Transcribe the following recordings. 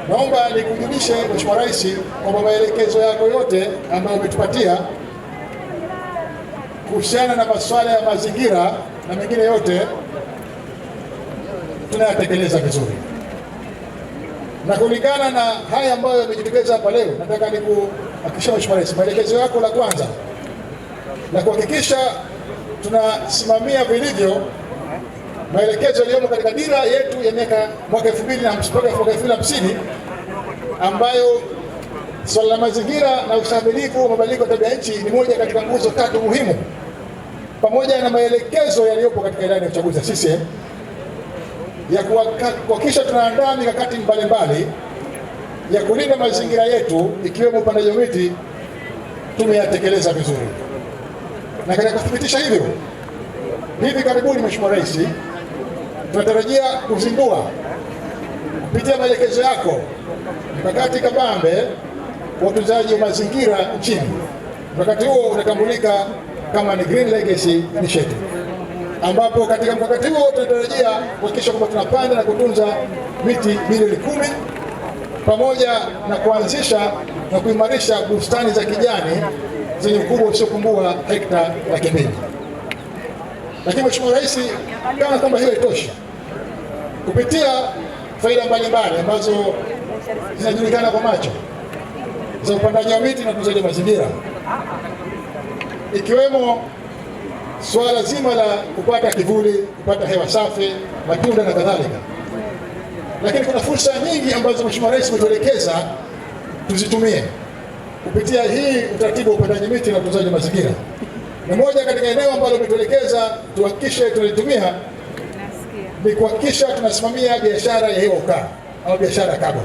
Naomba nikujulishe Mheshimiwa Rais kwamba maelekezo yako yote ambayo umetupatia kuhusiana na masuala ya mazingira na mengine yote tunayatekeleza vizuri, na kulingana na haya ambayo yamejitokeza hapa leo, nataka nikuhakikishia Mheshimiwa Rais, maelekezo yako la kwanza na kuhakikisha tunasimamia vilivyo maelekezo yaliyomo katika dira yetu ya mwaka 2050 ambayo swala la mazingira na ustahimilivu wa mabadiliko ya tabia nchi ni moja katika nguzo tatu muhimu, pamoja na maelekezo yaliyopo katika ilani ya uchaguzi ya CCM ya kuhakikisha tunaandaa mikakati mbalimbali ya kulinda mazingira yetu ikiwemo upandaji wa miti, tumeyatekeleza vizuri. Na katika kuthibitisha hivyo, hivi karibuni Mheshimiwa Rais, tunatarajia kuzindua kupitia maelekezo yako mkakati kabambe wa utunzaji wa mazingira nchini. Mkakati huo unatambulika kama ni Green Legacy Initiative, ambapo katika mkakati huo tunatarajia kuhakikisha kwamba tunapanda na kutunza miti milioni 10 pamoja na kuanzisha na kuimarisha bustani za kijani zenye ukubwa usiopungua hekta 200,000. Lakini Mheshimiwa Rais, kama kwamba hiyo haitoshi, kupitia faida mbalimbali ambazo zinajulikana kwa macho za upandaji wa miti na utunzaji wa mazingira, ikiwemo swala zima la kupata kivuli, kupata hewa safi, matunda na kadhalika. Lakini kuna fursa nyingi ambazo Mheshimiwa Rais umetuelekeza tuzitumie kupitia hii utaratibu wa upandaji miti na utunzaji wa mazingira. Na moja katika eneo ambalo umetuelekeza tuhakikishe tunalitumia ni kuhakikisha tunasimamia biashara ya hewa ukaa au biashara ya carbon.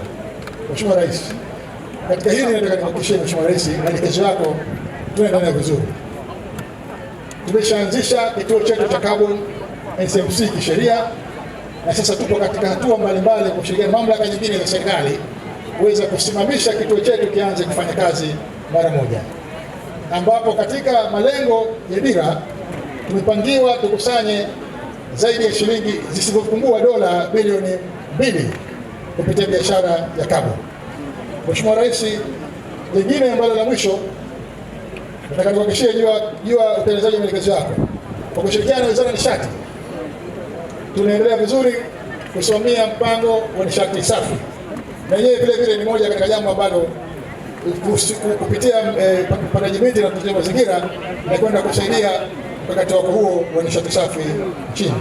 Mheshimiwa Rais, katika hili nataka nikuhakikishie Mheshimiwa Rais, maelekezo yako tunaendelea vizuri. Tumeshaanzisha kituo chetu cha carbon SMC kisheria, na sasa tupo katika hatua mbalimbali kushirikiana mamlaka nyingine za serikali kuweza kusimamisha kituo chetu kianze kufanya kazi mara moja, ambapo katika malengo ya dira tumepangiwa tukusanye zaidi ya shilingi zisizopungua dola bilioni 2 kupitia biashara ya carbon. Mheshimiwa Rais, lingine ambalo la mwisho nataka nikuhakikishie juu ya utekelezaji wa maelekezo yako, kwa kushirikiana na Wizara ya Nishati tunaendelea vizuri kusimamia mpango wa nishati safi, na yeye vile vile ni moja katika jambo ambalo kupitia upandaji miti na utunzaji wa mazingira na kwenda kusaidia mkakati wako huo wa nishati safi nchini.